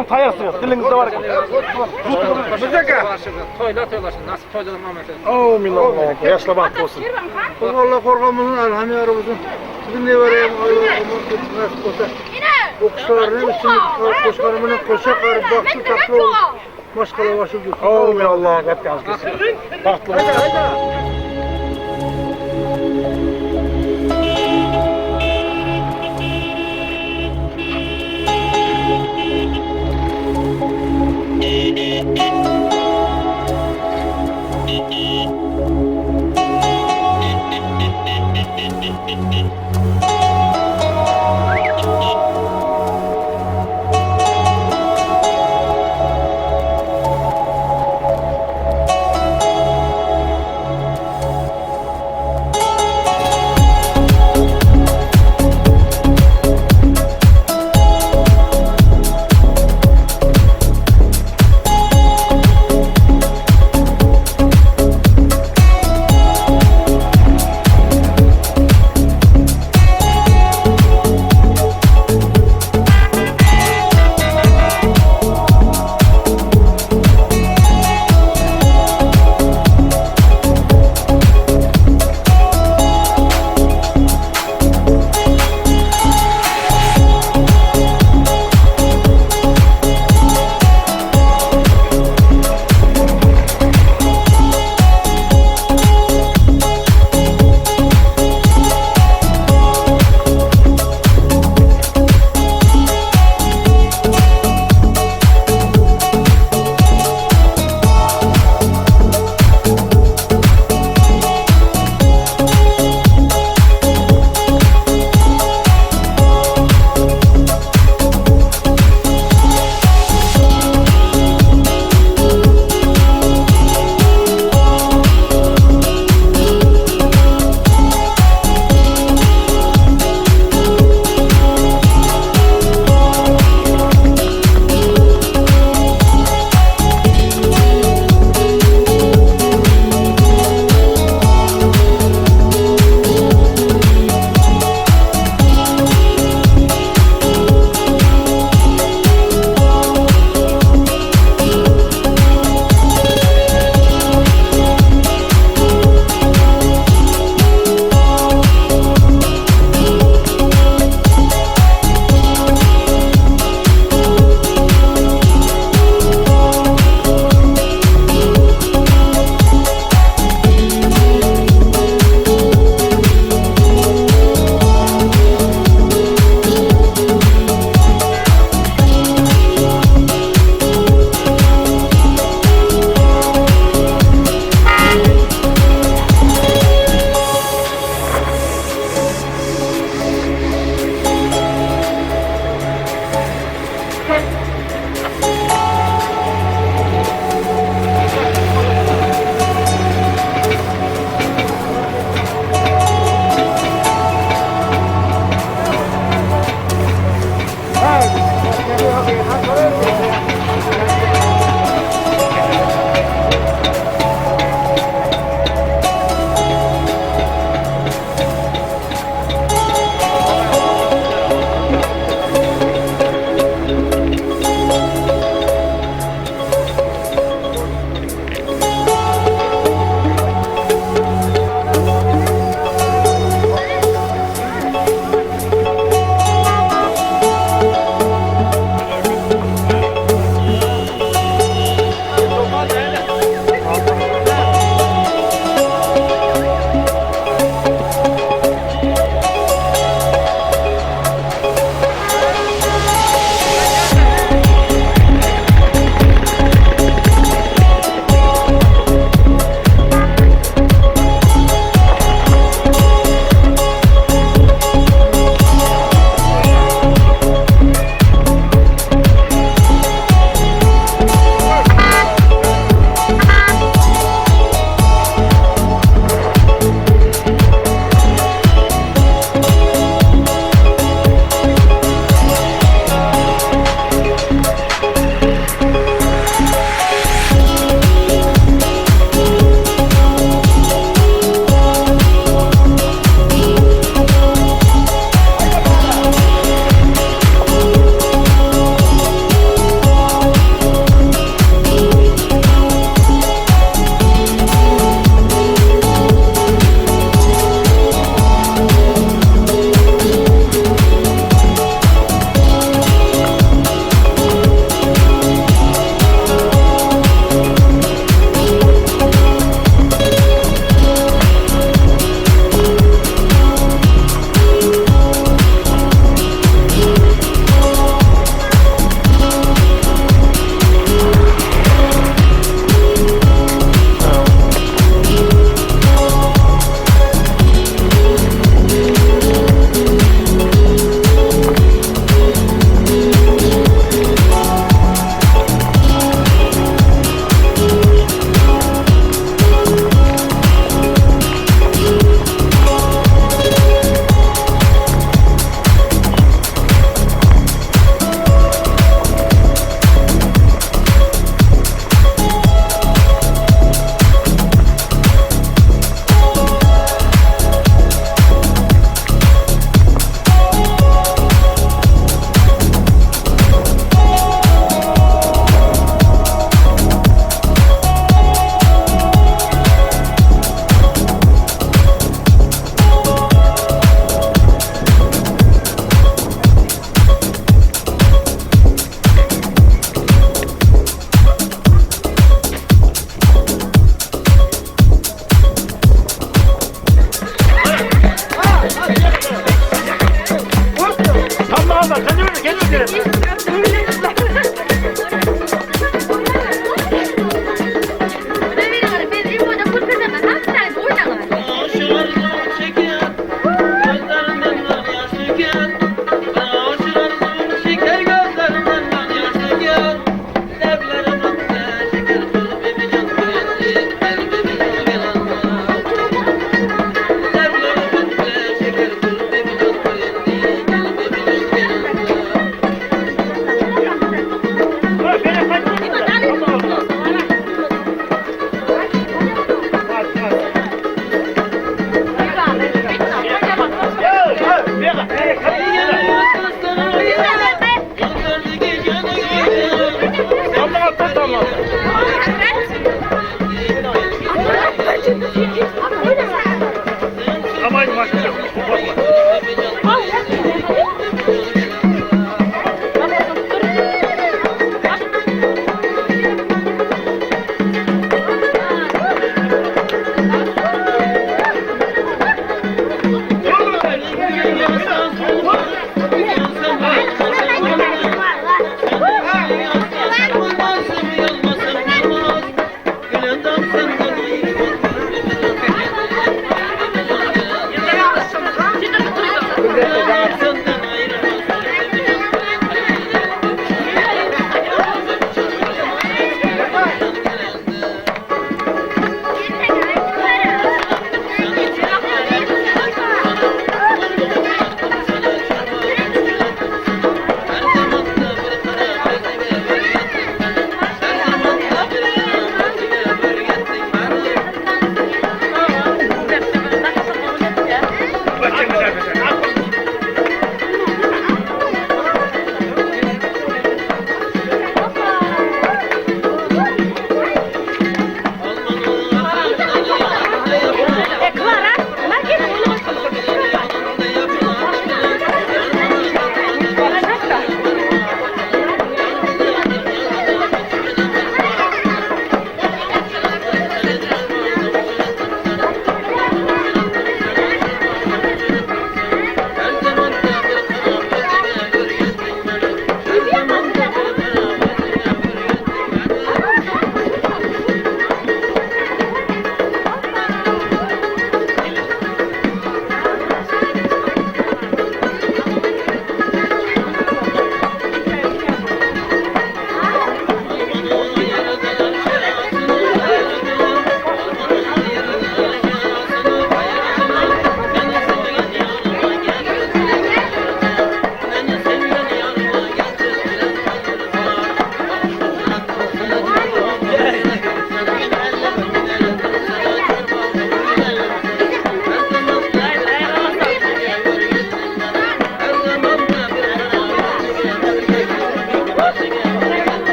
Allah'ın tayası yok. Dilinizde var. Toylaşın, nasıl toylanmaması? Amin Allah'ım. Yaşla bak olsun. Allah korkamızın alhamı yarabızın. Sizin ne var ya? Nasıl olsa. Okuşlarının içinde koşkarımının koşa karı baktı tatlı oldu. Maşkala başı dursun. Amin Allah'ım. Hep yalnız kesin. Tatlı.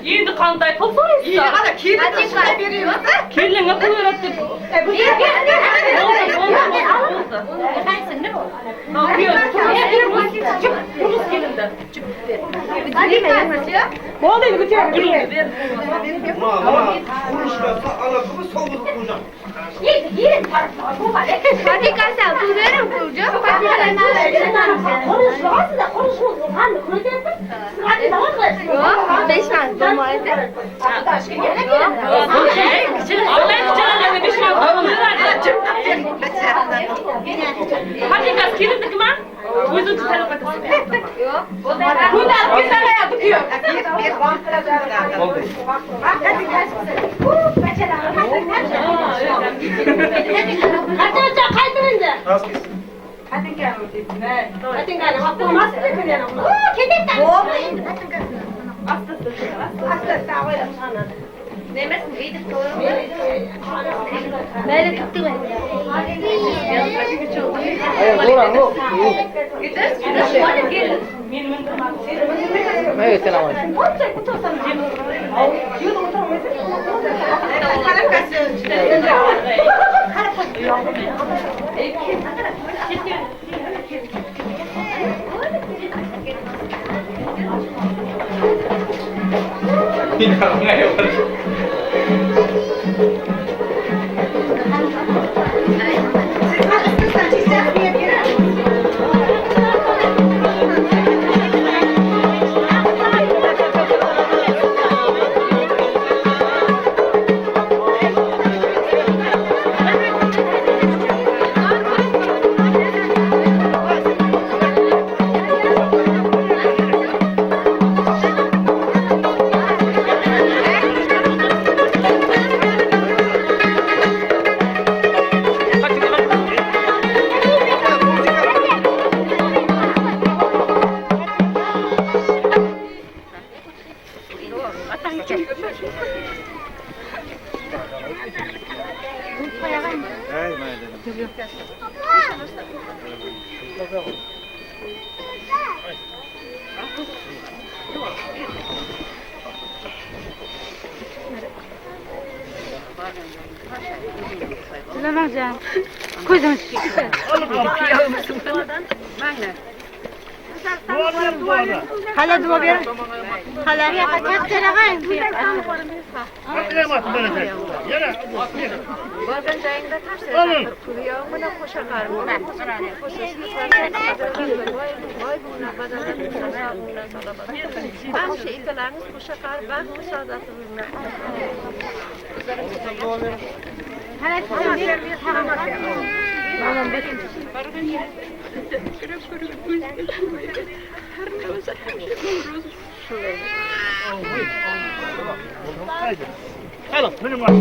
Yedi kanday toplayız. İyi hadi kirli veriyor. Kirli ne kadar attı? Efendim ne bu? Yunus gelindi. Hadi kaçıyor. Ne oldu bu çocuk? Hadi kaçıyor. Bu verin kuracağım. Hadi Yok, 5 tane domates. Allah'ın canına bir şey hadi kas kilitli kim ha? Uyudu tutalım hadi. Yok. Bu da bir tane yapıyor. Evet, selamünaleyküm. Hala dua ver. Hala ya kaç tane var? Bazen dayında kaç tane kuruyor, buna koşa karmı. Vay buna badadan koşa buna salaba. Ben şey ikalarınız koşa kar, ben müsaade bilmem. Hello, benim var.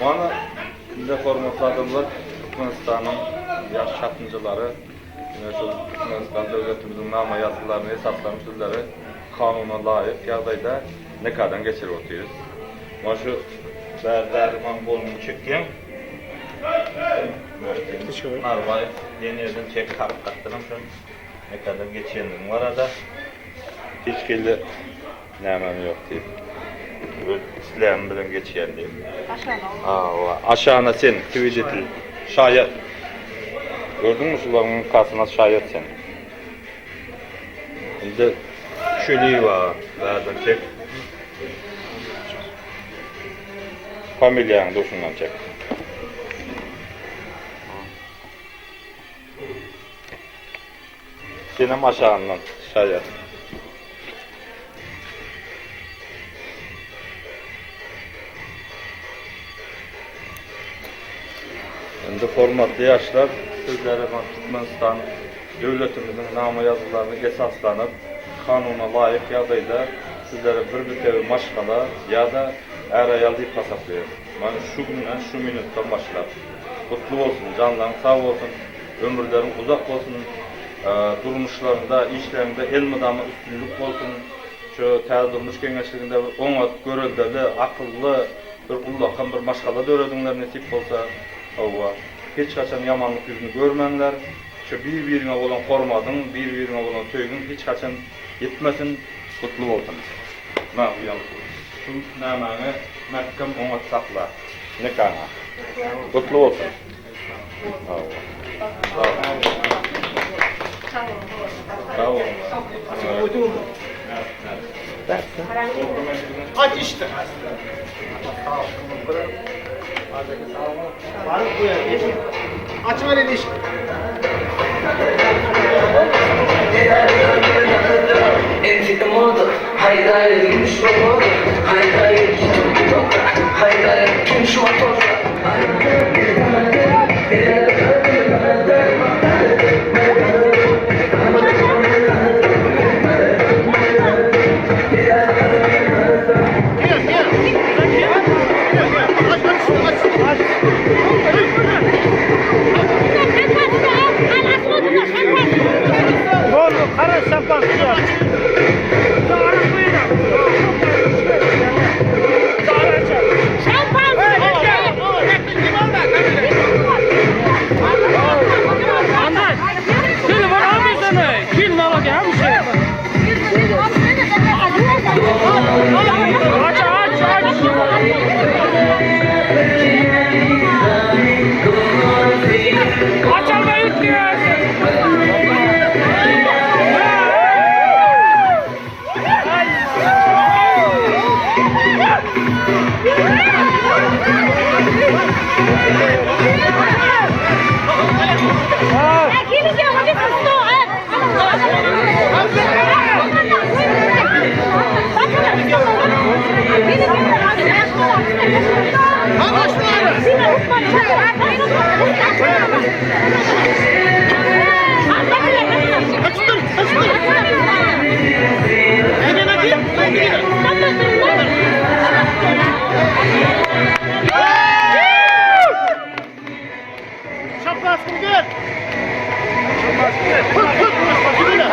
Bana bize formatladığımız Türkmenistan'ın yaş çapıncıları, Türkmenistan devletimizin nama yazılarını esaslanmış sözleri kanuna layık yerdayda ne kadar geçirip oturuyoruz. Ama şu derman bolunu çekeyim. Narvay yeni yerden çek kapkattırım şu ne kadar geçiyendim var arada. Hiç kelli nemem yok deyip. İslam bilen geçiyen deyip. Aşağına sen, Twitter, şayet. Gördün mü sularının kasına şayet sen. Şimdi şöyle var, verden çek. Familyanın doşundan çek. Senin aşağından şayet. Şimdi formatlı yaşlar sözleri Türkmenistan devletimizin nama yazılarını esaslanıp kanuna layık yadayda sizlere bir tevi maşkala ya da erayal deyip hasaplıyor. Yani şu günden şu minuttan başlar. Kutlu olsun, canların sağ olsun, ömürlerin uzak olsun, durmuşlarında, işlerinde elmidamı üstünlük olsun. Şu tədilmiş gençliğinde ona görüldeli, akıllı, bir kullakan bir maşkala döredinler nesip olsa. Hiç kaçan yamanlık yüzünü görmenler, şu birbirine olan hormadın, birbirine olan söygün hiç kaçan gitmesin, kutlu olsun. Ne uyanık? Şu namını məhkəm ona sakla. Ne kana? Kutlu olsun. Sağ olun. Aç işte. Açma ne iş? Entik modu, hayda girmiş bu modu, hayda girmiş toprağa, hayda girmiş motorla. Gel. Kara şampan sular.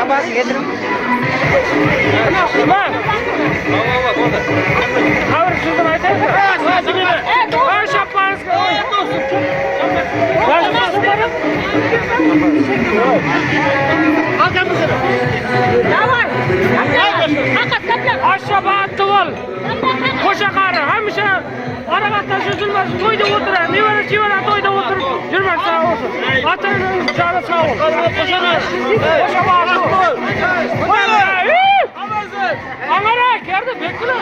Abası getirin. Kavur şuradan aytayım. Ha şapkanız. Aşağı bağıttı ol. Koşa karı. Hemşe arabatla süzülmez. Toyda oturar. Nivara çivara toyda oturup yürümek sağ olsun. Atayın canı sağ olsun. Koşa bağıttı ol. Amara geldi bekle.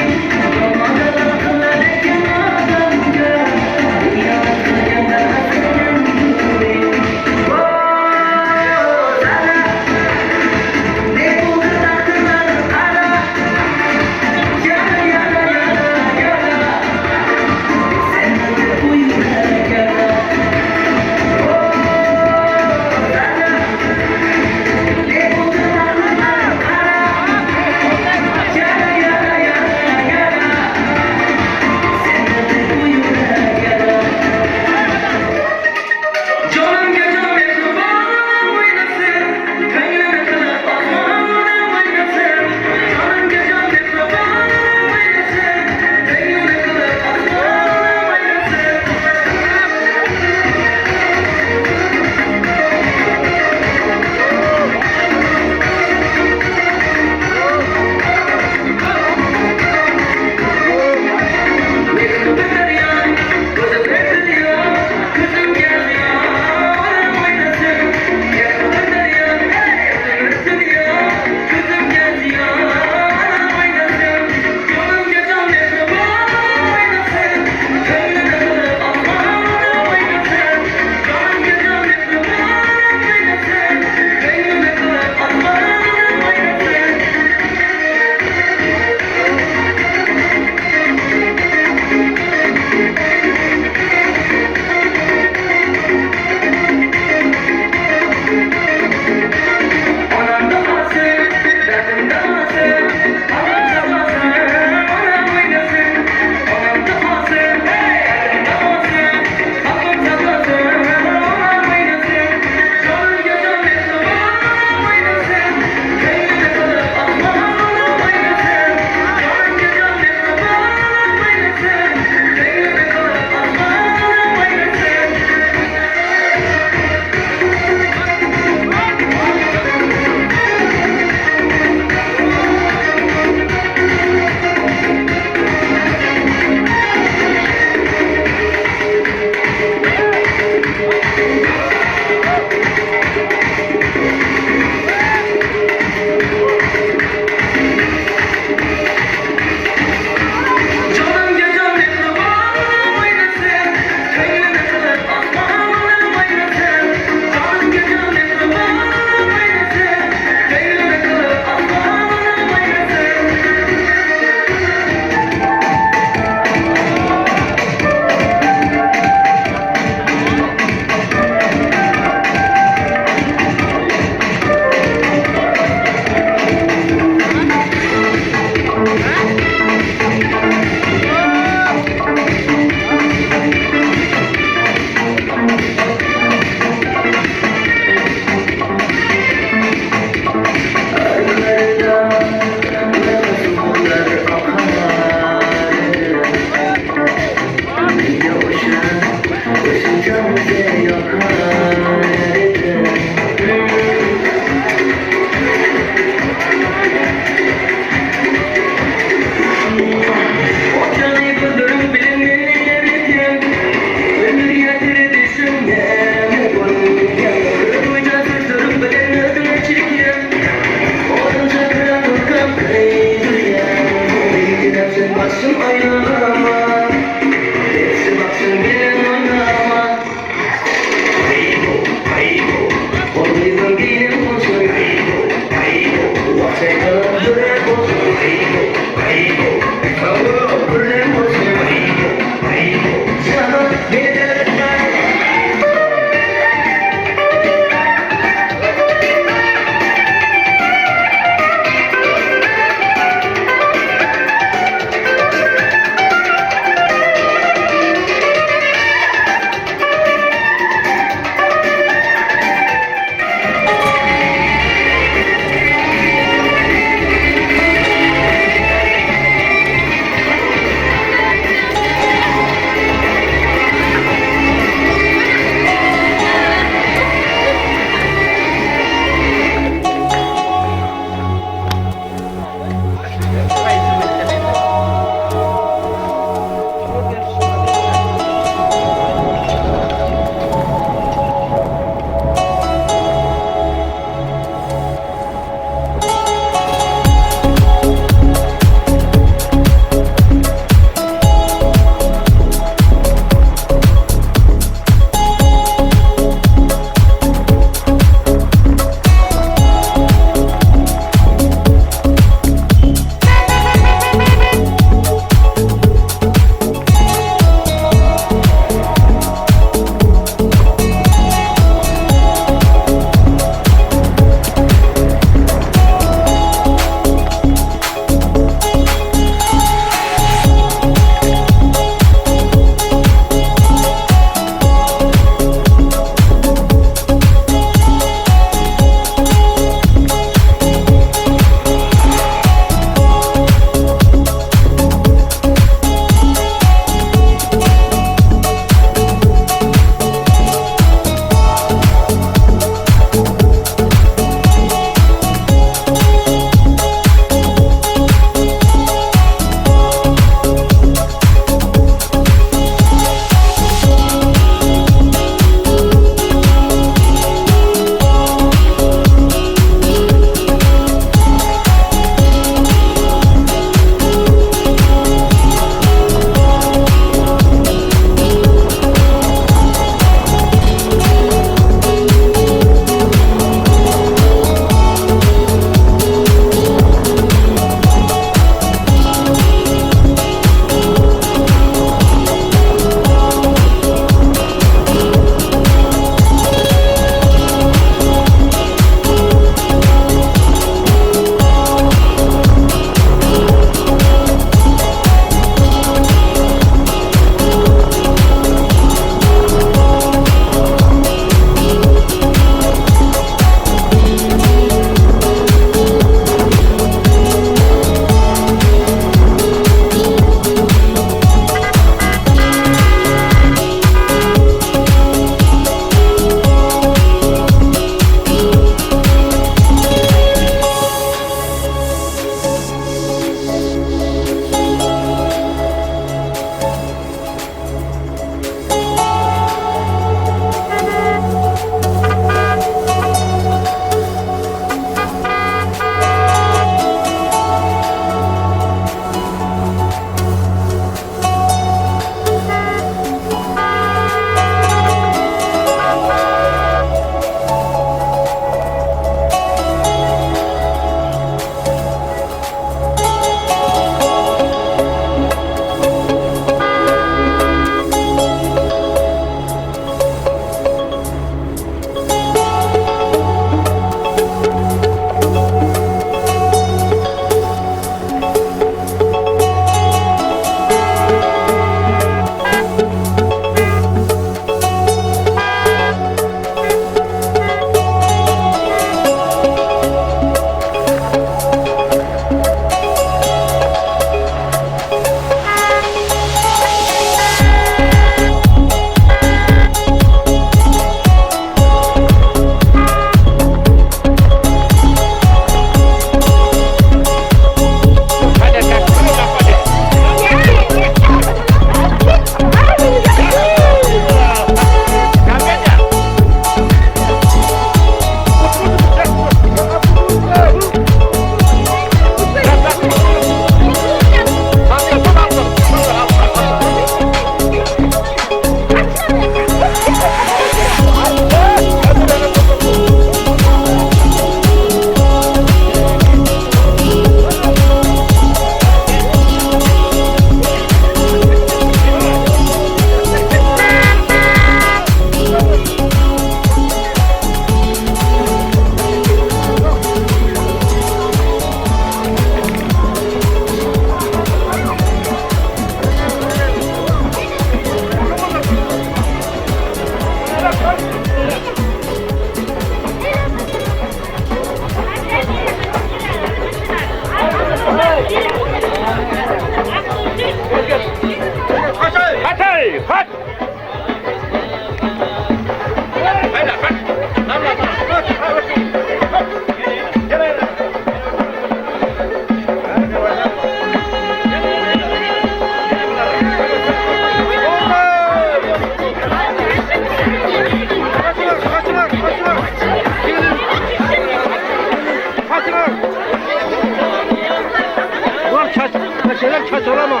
Kaç olamam.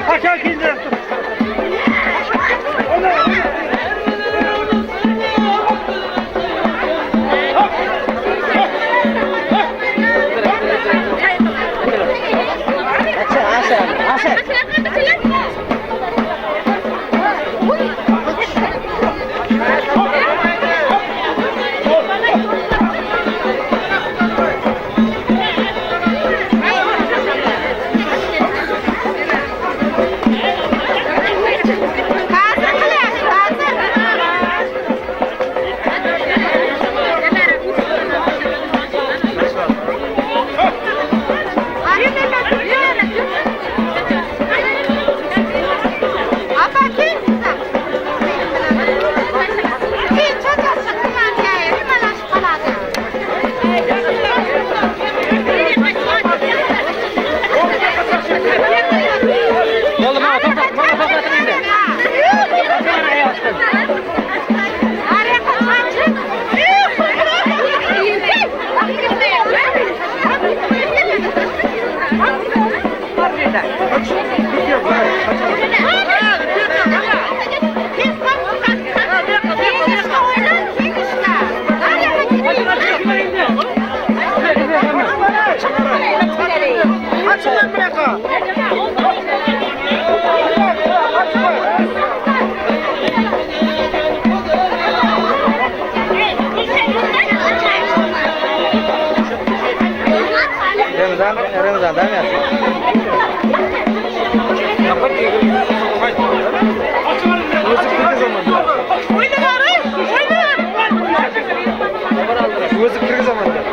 Kaçar kindir. Ramazan'dan mı Özü kırgı zamanda.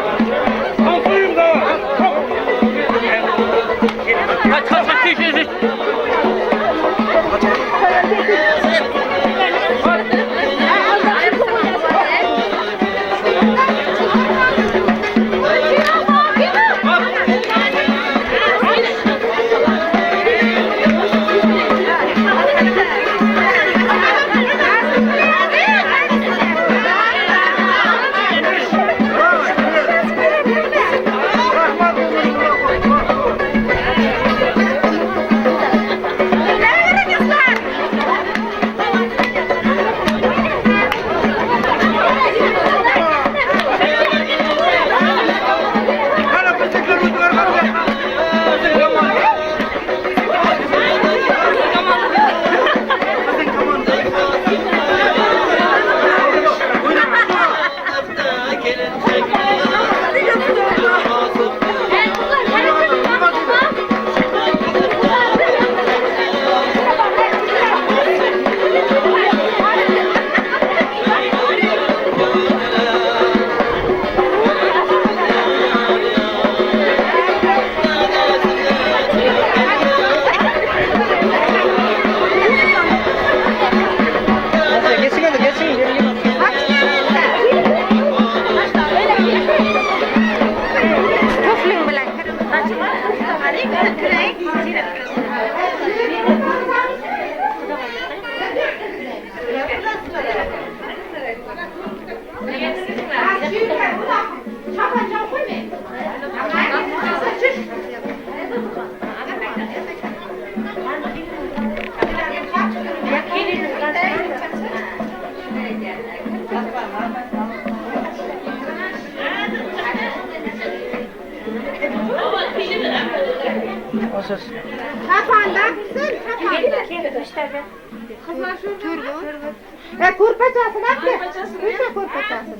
Kurpacasını at ya. Tuşa kurpacasını.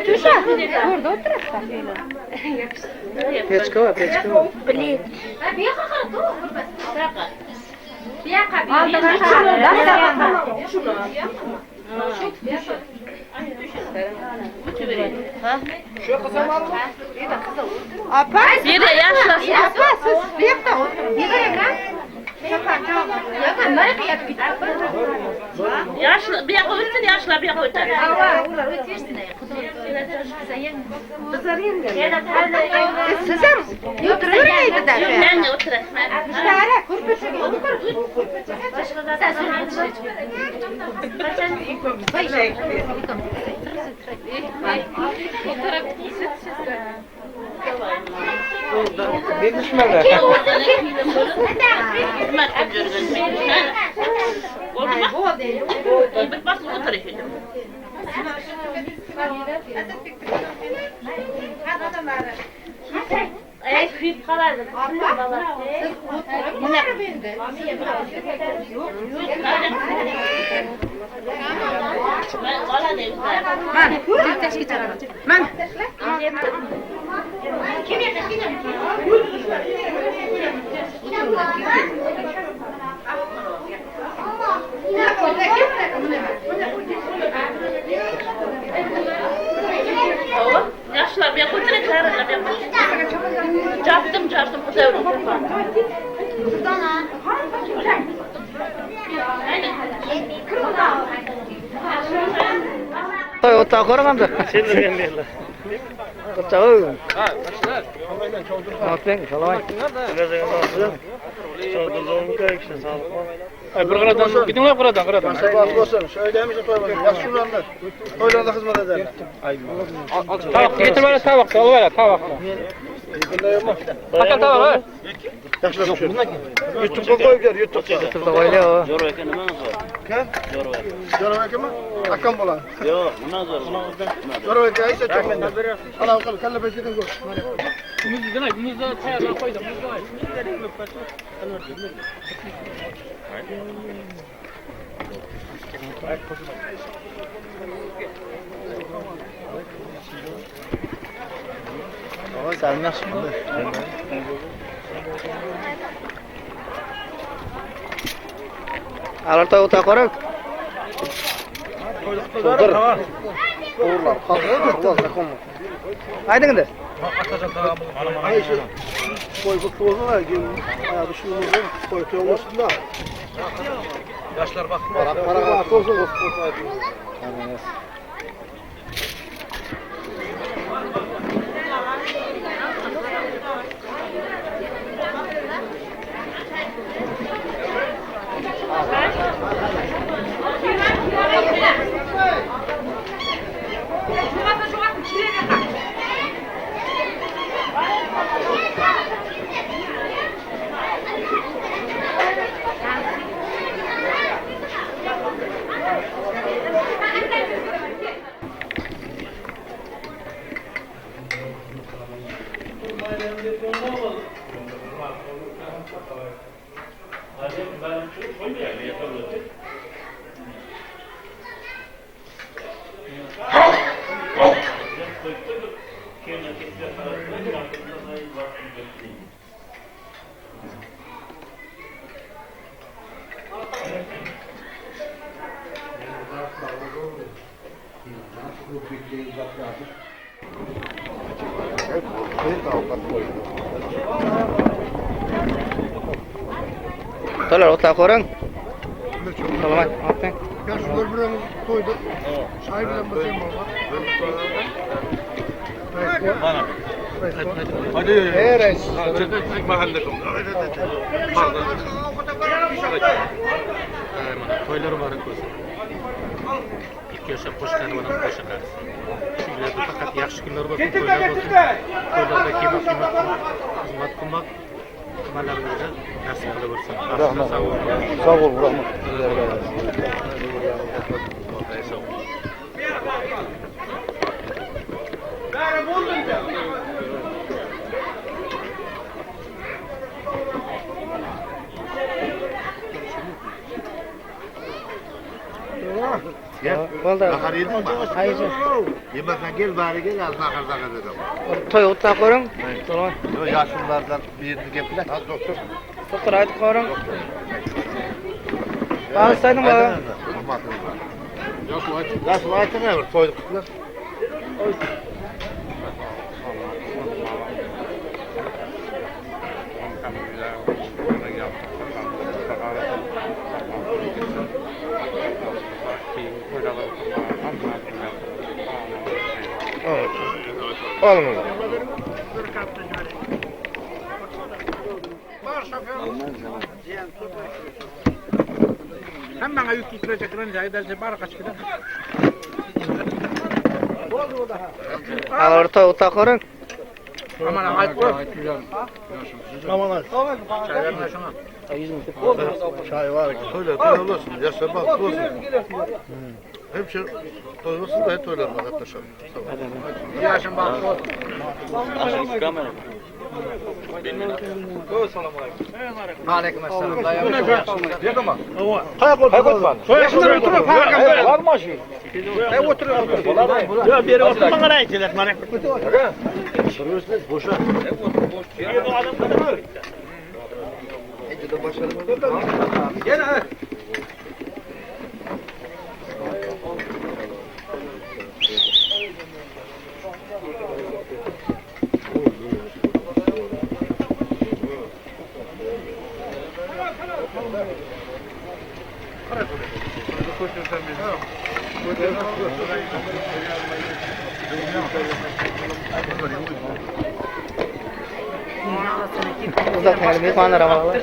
Tuşa. Burada otur. Pechka var, pechka var. Apa? Bir de yaşlasın. Apa siz bir yakta oturun. Yaşlı, bir yakı ötün, yaşlı bir yakı ötün. Sizem oturur neydi de? Ben de oturayım. Stare kurpacasını otur. Sen söyle. Bir düşmedi. Hizmet ediyoruz. Oldu mu? Bitmez bu tarafı. Kıyıp kalardım. Yaşlar bir koçuna çağırırlar bir. Çarptım bu devre. Toy otağa koyamdı. Sen de ben değil. Otağı. Aferin, salay. Ay bir qaradan, gidin lan qaradan. Sabah olsun. Şöyle demişim toymadım. Yaxşı ulanlar. Toylarda hizmet ederler. Tabak getir bana tabak. Al ver tabak. Hatta tabak ver. Yaxşı yok. YouTube'a koyup gel, YouTube'a. Oturda koyuyor o. Zor ekanımız var. Kim? Jorova kim? Akam bolan. Yok, bundan zor. Jorova ise çok menden. Ana bakalım, kelle beşikten gol. Muz da tayarla koydum. Muz da. O sen nasıl? Alır toy otağa koyarım. Doldur. Oğullar, kalkıyor da Allah Haydi gidelim. Ay şu koy futbolu var ki ayağı düşüyoruz koy olmasın da. Yaşlar bak. Para olsun futbol. Toylar otağa koyarım. Salay. Aferin. Ya şu gol buranın koydu. Sahibinden bakayım baba. Hadi. Evet. Mahallekum. Pardon. Toyları var ko'rsin. Ikki yoshab qo'shqani bilan qo'shiqar. Shunlarda faqat yaxshi kunlar bo'lsin, to'ylar bo'lsin. To'ylarda kiymak xizmat qilmoq nimalarimizni nasib qilaversin. Rahmat. Sağ ol, rahmat. Bo'ldi. Nahar yedin mi? Hayır. Yemezsen gel bari gel az naharda dedim. Toy otağa koyarım. Salay. Yo yaşlılardan birini gepler. Az doktor. Doktor haydi koyarım. Bağırsaydın bana. Nasıl aytın ne var? Soyduk kutlar. Alın onu. Hem bana yük getirecek önce giderse bari kaç gider. Alır toy otağa koyarım. Aman ayıp koy. Aman ayıp. Çay var ki. Söyle toyulasın. Yaşa bak olsun. Hemşire toyulasın da hep toylarım arkadaşlar. Yaşın bak. Aleyküm selam. Kayak otur. Soyasınlar oturun. Var mı aşı? Oturuyor. Ya biri oturma kadar itiler. Boşa. Gene. Uzak yani bir puanlar ama.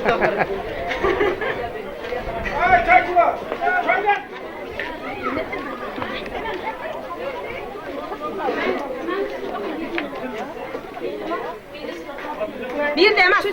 Bir demez.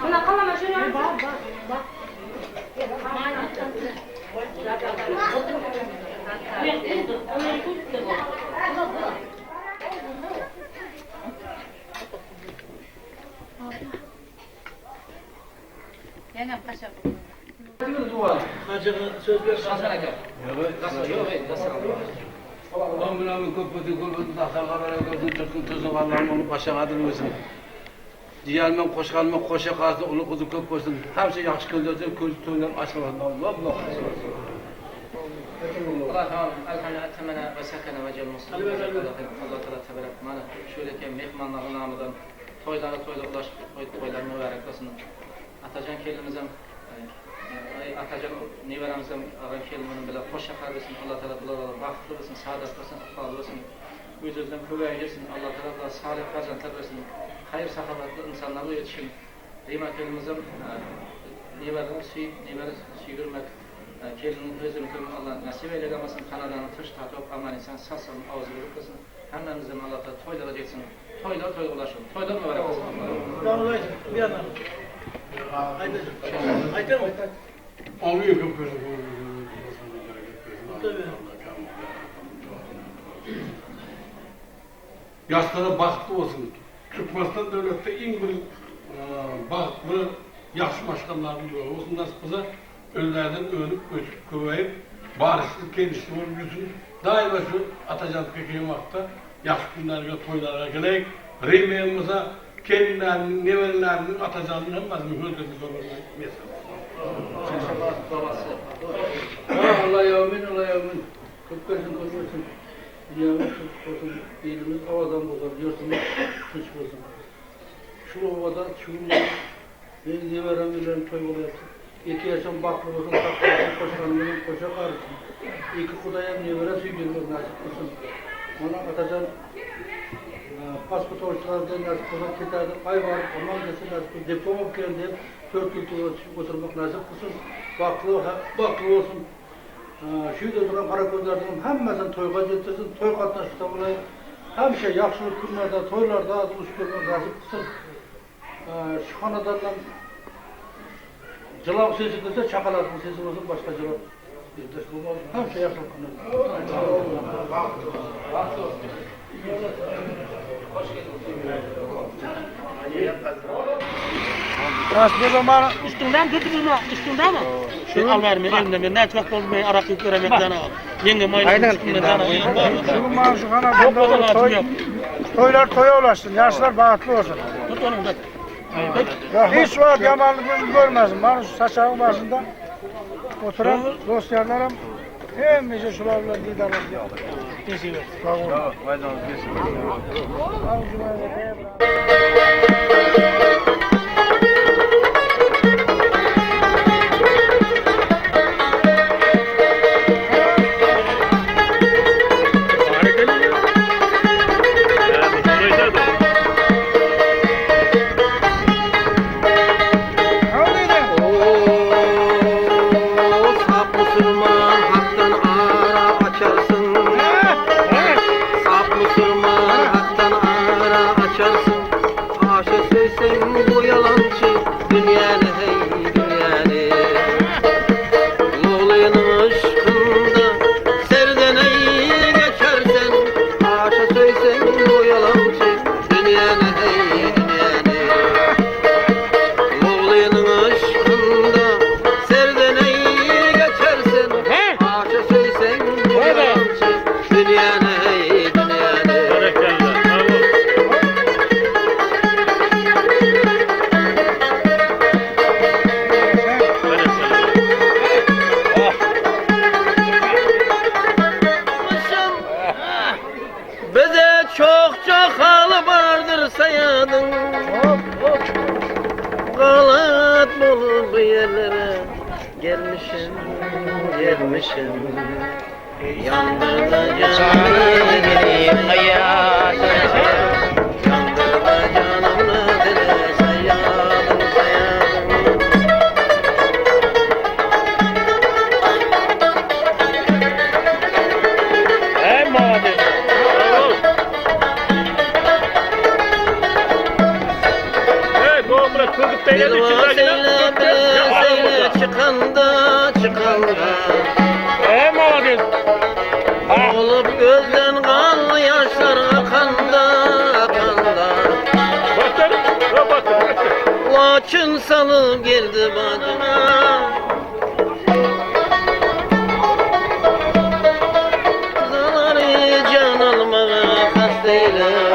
Buna kalama şöyle. Bak. Yine paşa. Ömrümün köpütü gülbütü tahtalara gözün tırtın tuzun Allah'ım onu başa kadırmasın. Diyalmen koşkalmen koşa kalsın, onu kuzu köp olsun. Her şey yakşı kıldırsın, köz toylar açılmasın. Allah. Allah Teala atamana ve sakana ve cel muslimin. Allah Teala tebarek mana şöyle ki mehmanların namıdan toylara ulaşıp toylar mübarek olsun. Atacan kelimizden Atacan nevaramızdan aran keliminin bile hoş şakar versin. Allah Teala bulara baxtlı versin, saadet versin, iqbal versin. Yüzüzden köbeyirsin. Allah Teala salih kazantar versin. Hayır sahabatlı insanlarla yetişin. Rima kelimizden nevaranı süyürmek kelinin özünü kılın Allah nasip eylemesin. Kanadanı tış tatıp aman insan sasın, ağzı vuruklasın. Hemmenizden Allah Teala toylara geçsin. Toylar ulaşın. Toylar mübarek olsun. Bir yana. Haydi mi? Alıyor köpütü. Yaşlara baktı olsun. Türkmenistan devlette en bir baktı, yaşlı başkanlarının böyle olsun. Nasıl kıza önlerden önüp, göçüp, köveyip, barışlık kendisi olmuşsun. Daima şu Atacan Pekin vakti, yaşlı günlerine, toylara geleyik. Reymeğimize kendilerinin, nevenlerinin, Atacan'ın hepimizin hürketini görmeye mesela. Allah yavmin, Allah yavmin. Kırk olsun. Yavmin kırk olsun. Elimiz havadan bozar, yurtumuz kış olsun. Şu ovada, şu ben neveremelerin toy yaptım. 2 yaşam baklı olsun, taklı olsun, koşkanlığın koşa karışsın. 2 kudaya nevere süydürmek nasip olsun. Ona Atacan pasport ortalarında nasip olsun, keterden ay var, aman desin nasip olsun. Diploma okuyan deyip 4 yıl oturmak nasip olsun. Baklı olsun. Şuyda duran karakozlardan hemmesini toyga getirsin, toy katlaşıkta olay. Hem şey yaxşılık günlerde, toylarda az uç görmek nasip olsun. Şu kanadardan cılap sesi dese çakalatın sesi olsun, başka cılap yurdaş bulmaz. Hem şey yaxşılık günlerde. Ne zaman Üstünden götürür mü? Üstünden mi? Şu al verme elimden bir network olmayı arak yüklemekten al. Yenge mayın üstünden al. şu maaşı kanadında toylar toya ulaşsın, yaşlar bağıtlı olsun. Tut onu da. Ya hiç o yamanlık görmezsin. Bana şu saçağın başında Oturan dostlarlarım hemmice şularla didarlar. Teşekkür ederim. Sağ olun. Sağ olun. Olup gözden kan yaşlar akanda akanda. Laçın salıp geldi bacına. Zaları can almaya kastıyla.